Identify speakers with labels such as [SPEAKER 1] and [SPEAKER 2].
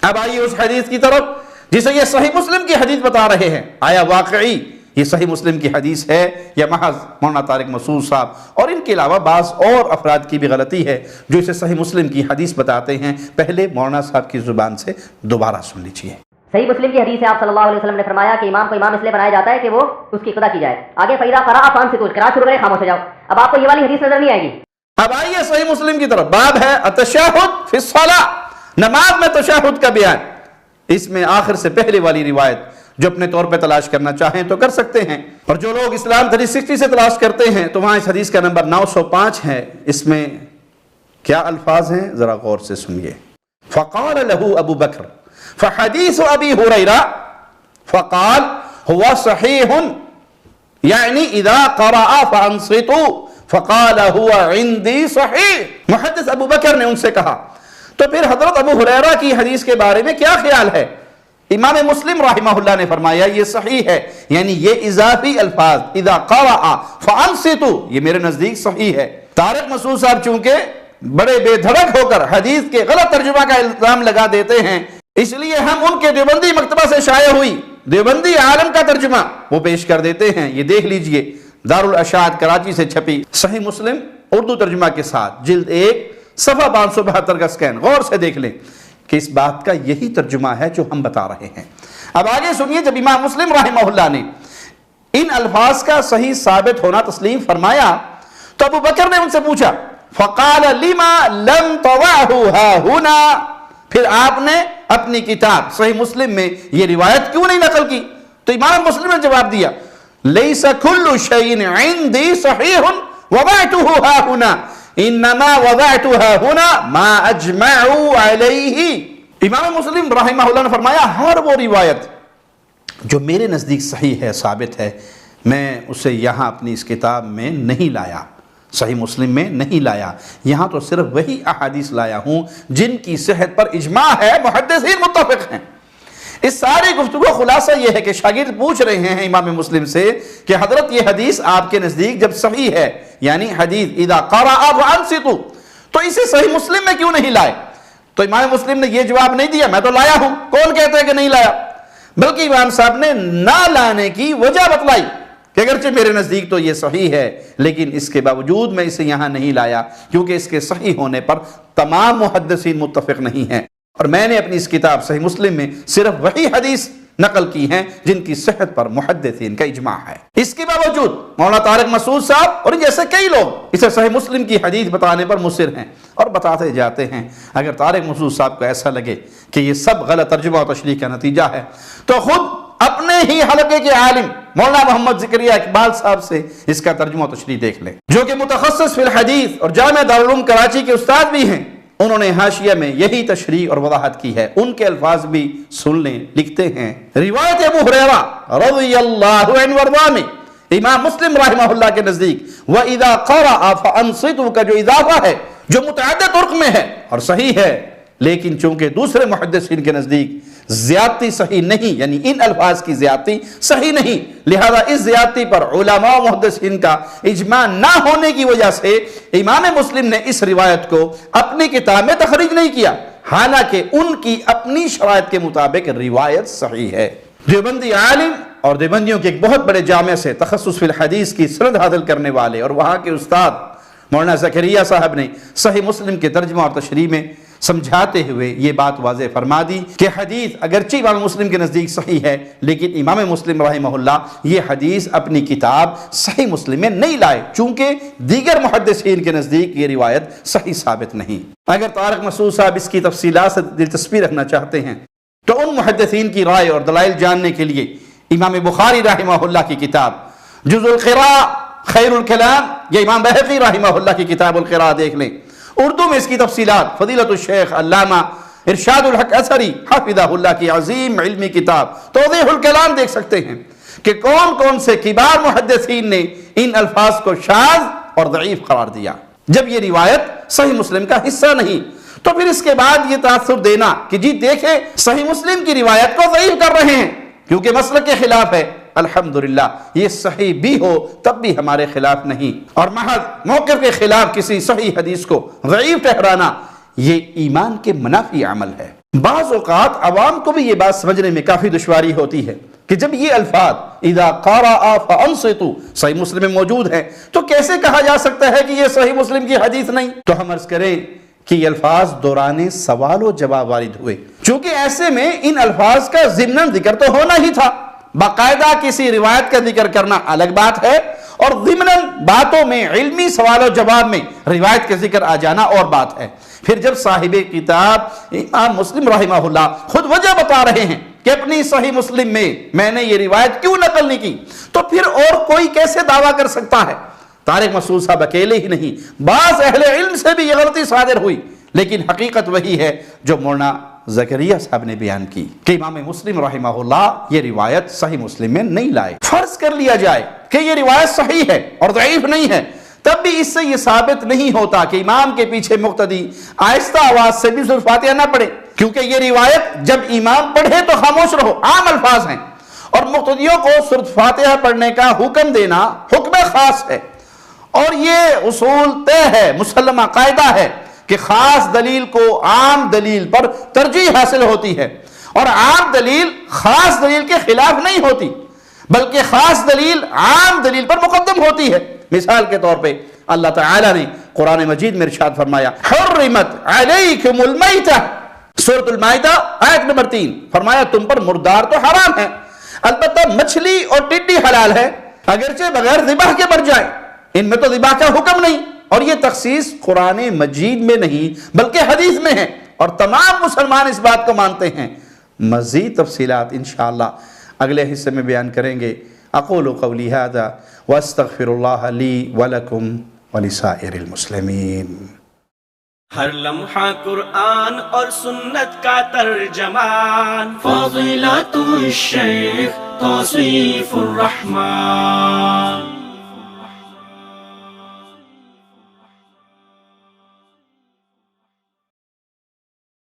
[SPEAKER 1] اب آئیے اس حدیث کی طرف جسے یہ صحیح مسلم کی حدیث بتا رہے ہیں، آیا واقعی یہ صحیح مسلم کی حدیث ہے یا محض مولانا طارق مسعود صاحب اور ان کے علاوہ بعض اور افراد کی بھی غلطی ہے جو اسے صحیح مسلم کی حدیث بتاتے ہیں؟ پہلے مولانا صاحب کی زبان سے دوبارہ سن لیجیے۔
[SPEAKER 2] صحیح مسلم کی حدیث ہے، آپ صلی اللہ علیہ وسلم نے فرمایا کہ امام کو امام اس لیے بنایا جاتا ہے کہ وہ اس کی اقتدا کی جائے۔ آگے فَإِذَا قَرَأَ فَأَنصِتُوا، قراءت شروع کرے خاموش ہو جاؤ۔ اب آپ کو یہ والی حدیث نظر نہیں آئے گی۔
[SPEAKER 1] اب آئیے صحیح مسلم کی طرف، باب ہے التشہد فی الصلاۃ، نماز میں تشہد کا بیان۔ اس میں آخر سے پہلے والی روایت جو اپنے طور پہ تلاش کرنا چاہیں تو کر سکتے ہیں، اور جو لوگ اسلام 360 سے تلاش کرتے ہیں تو وہاں اس حدیث کا نمبر 905 ہے۔ اس میں کیا الفاظ ہیں ذرا غور سے سنیے۔ فقال له ابو بکر فحدیث ابی ہریرہ فقال هو صحیح یعنی اذا قرأ فانصتوا فقال هو عندي صحیح۔ محدث ابو بکر نے ان سے کہا تو پھر حضرت ابو ہریرہ کی حدیث کے بارے میں کیا خیال ہے؟ امام مسلم رحمہ اللہ نے فرمایا یہ صحیح ہے، یعنی یہ اضافی الفاظ اذا قرأ فانصتوا یہ میرے نزدیک صحیح ہے۔ طارق مسعود صاحب چونکہ بڑے بے دھڑک ہو کر حدیث کے غلط ترجمہ کا الزام لگا دیتے ہیں، اس لیے ہم ان کے دیوبندی مکتبہ سے شائع ہوئی دیوبندی عالم کا ترجمہ وہ پیش کر دیتے ہیں۔ یہ دیکھ لیجئے، دارالاشاعت کراچی سے چھپی صحیح مسلم اردو ترجمہ کے ساتھ، جلد 1 صفحہ 572 کا سکین، غور سے دیکھ لیں کہ اس بات کا یہی ترجمہ ہے جو ہم بتا رہے ہیں۔ اب آگے سنیے، جب امام مسلم رحمہ اللہ نے ان الفاظ کا صحیح ثابت ہونا تسلیم فرمایا تو ابو بکر نے ان سے پوچھا فقال لما لم تضعه ها هنا، پھر آپ نے اپنی کتاب صحیح مسلم میں یہ روایت کیوں نہیں نقل کی؟ تو امام مسلم نے جواب دیا لیس کل شیء عندي صحیح وضعته ها هنا انما وضعتها هنا ما اجمعوا علیہ۔ امام مسلم رحمہ اللہ نے فرمایا ہر وہ روایت جو میرے نزدیک صحیح ہے، ثابت ہے، میں اسے یہاں اپنی اس کتاب میں نہیں لایا، صحیح مسلم میں نہیں لایا، یہاں تو صرف وہی احادیث لایا ہوں جن کی صحت پر اجماع ہے، محدثین متفق ہیں۔ اس ساری گفتگو خلاصہ یہ ہے کہ شاگرد پوچھ رہے ہیں امام مسلم سے کہ حضرت یہ حدیث آپ کے نزدیک جب صحیح ہے، یعنی حدیث اذا قرأ فانصتوا، تو اسے صحیح مسلم میں کیوں نہیں لائے؟ تو امام مسلم نے یہ جواب نہیں دیا میں تو لایا ہوں، کون کہتا ہے کہ نہیں لایا؟ بلکہ امام صاحب نے نہ لانے کی وجہ بتلائی کہ اگرچہ میرے نزدیک تو یہ صحیح ہے لیکن اس کے باوجود میں اسے یہاں نہیں لایا کیونکہ اس کے صحیح ہونے پر تمام محدثین متفق نہیں ہیں، اور میں نے اپنی اس کتاب صحیح مسلم میں صرف وہی حدیث نقل کی ہیں جن کی صحت پر محدثین کا اجماع ہے۔ اس کے باوجود مولانا طارق مسعود صاحب اور جیسے کئی لوگ اسے صحیح مسلم کی حدیث بتانے پر مصر ہیں اور بتاتے جاتے ہیں۔ اگر طارق مسعود صاحب کو ایسا لگے کہ یہ سب غلط ترجمہ و تشریح کا نتیجہ ہے تو خود اپنے ہی حلقے کے عالم مولانا محمد زکریا اقبال صاحب سے اس کا ترجمہ و تشریح دیکھ لیں، جو کہ متخصص فی الحدیث اور جامعہ دارالعلوم کراچی کے استاد بھی ہیں۔ انہوں نے حاشیہ میں یہی تشریح اور وضاحت کی ہے، ان کے الفاظ بھی سن لیں۔ لکھتے ہیں روایت ابو ہریرہ رضی اللہ عنہ وارضاہ میں امام مسلم رحمہ اللہ کے نزدیک وَإِذَا قَرَأَ فَأَنصِتُوا کا جو اضافہ ہے جو متعدد طرق میں ہے اور صحیح ہے، لیکن چونکہ دوسرے محدثین کے نزدیک زیادتی صحیح نہیں، یعنی ان الفاظ کی زیادتی صحیح نہیں، لہذا اس زیادتی پر علماء و محدثین کا اجماع نہ ہونے کی وجہ سے امام مسلم نے اس روایت کو اپنی کتاب میں تخریج نہیں کیا، حالانکہ ان کی اپنی شرائط کے مطابق روایت صحیح ہے۔ دیوبندی عالم اور دیوبندیوں کے ایک بہت بڑے جامع سے تخصص فی الحدیث کی سند حاصل کرنے والے اور وہاں کے استاد مولانا زکریا صاحب نے صحیح مسلم کے ترجمہ اور تشریح میں سمجھاتے ہوئے یہ بات واضح فرما دی کہ حدیث اگرچہ امام مسلم کے نزدیک صحیح ہے لیکن امام مسلم رحمہ اللہ یہ حدیث اپنی کتاب صحیح مسلم میں نہیں لائے چونکہ دیگر محدثین کے نزدیک یہ روایت صحیح ثابت نہیں۔ اگر طارق مسعود صاحب اس کی تفصیلات سے دلچسپی رکھنا چاہتے ہیں تو ان محدثین کی رائے اور دلائل جاننے کے لیے امام بخاری رحمہ اللہ کی کتاب جزء القراء خیر الکلام یا امام بہقی رحمہ اللہ کی کتاب القراء دیکھ لیں۔ اردو میں اس کی تفصیلات فضیلت الشیخ علامہ ارشاد الحق اثری حفظہ اللہ کی عظیم علمی کتاب توضیح الکلام دیکھ سکتے ہیں کہ کون کون سے کبار محدثین نے ان الفاظ کو شاذ اور ضعیف قرار دیا جب یہ روایت صحیح مسلم کا حصہ نہیں۔ تو پھر اس کے بعد یہ تاثر دینا کہ جی دیکھیں صحیح مسلم کی روایت کو ضعیف کر رہے ہیں کیونکہ مسلک کے خلاف ہے، الحمدللہ یہ صحیح بھی ہو تب بھی ہمارے خلاف نہیں، اور محض موقف کے خلاف کسی صحیح حدیث کو ضعیف ٹھہرانا یہ ایمان کے منافی عمل ہے۔ بعض اوقات عوام کو بھی یہ بات سمجھنے میں کافی دشواری ہوتی ہے کہ جب یہ الفاظ اذا قرأ فانصتوا صحیح مسلم میں موجود ہیں تو کیسے کہا جا سکتا ہے کہ یہ صحیح مسلم کی حدیث نہیں؟ تو ہم عرض کریں کہ یہ الفاظ دوران سوال و جواب وارد ہوئے، چونکہ ایسے میں ان الفاظ کا ضمناً ذکر تو ہونا ہی تھا، باقاعدہ کسی روایت کا ذکر کرنا الگ بات ہے اور ضمناً باتوں میں علمی سوال و جواب میں روایت کا ذکر آ جانا اور بات ہے۔ پھر جب صاحب کتاب امام مسلم رحمہ اللہ خود وجہ بتا رہے ہیں کہ اپنی صحیح مسلم میں نے یہ روایت کیوں نقل نہیں کی، تو پھر اور کوئی کیسے دعویٰ کر سکتا ہے؟ طارق مسعود صاحب اکیلے ہی نہیں، بعض اہل علم سے بھی یہ غلطی صادر ہوئی، لیکن حقیقت وہی ہے جو مولانا زکریا صاحب نے بیان کی کہ امام مسلم رحمہ اللہ یہ روایت صحیح مسلم میں نہیں لائے۔ فرض کر لیا جائے کہ یہ روایت صحیح ہے اور ضعیف نہیں ہے، تب بھی اس سے یہ ثابت نہیں ہوتا کہ امام کے پیچھے مقتدی آہستہ آواز سے بھی سورۃ فاتحہ نہ پڑھے، کیونکہ یہ روایت جب امام پڑھے تو خاموش رہو عام الفاظ ہیں، اور مقتدیوں کو سورۃ فاتحہ پڑھنے کا حکم دینا حکم خاص ہے، اور یہ اصول طے ہے، مسلمہ قاعدہ ہے کہ خاص دلیل کو عام دلیل پر ترجیح حاصل ہوتی ہے، اور عام دلیل خاص دلیل کے خلاف نہیں ہوتی بلکہ خاص دلیل عام دلیل پر مقدم ہوتی ہے۔ مثال کے طور پہ اللہ تعالیٰ نے قرآن مجید میں ارشاد فرمایا حرمت علیکم المیتہ، سورۃ المائدہ آیت نمبر 3، فرمایا تم پر مردار تو حرام ہے، البتہ مچھلی اور ٹڈی حلال ہے اگرچہ بغیر ذبح کے مر جائیں، ان میں تو ذبح کا حکم نہیں، اور یہ تخصیص قرآن مجید میں نہیں بلکہ حدیث میں ہے، اور تمام مسلمان اس بات کو مانتے ہیں۔ مزید تفصیلات انشاءاللہ اگلے حصے میں بیان کریں گے۔ اقول قولی ھذا واستغفر اللہ لی ولکم ولسائر المسلمین۔
[SPEAKER 3] ہر لمحہ قرآن اور سنت کا ترجمان، فضیلت الشیخ توصیف الرحمان۔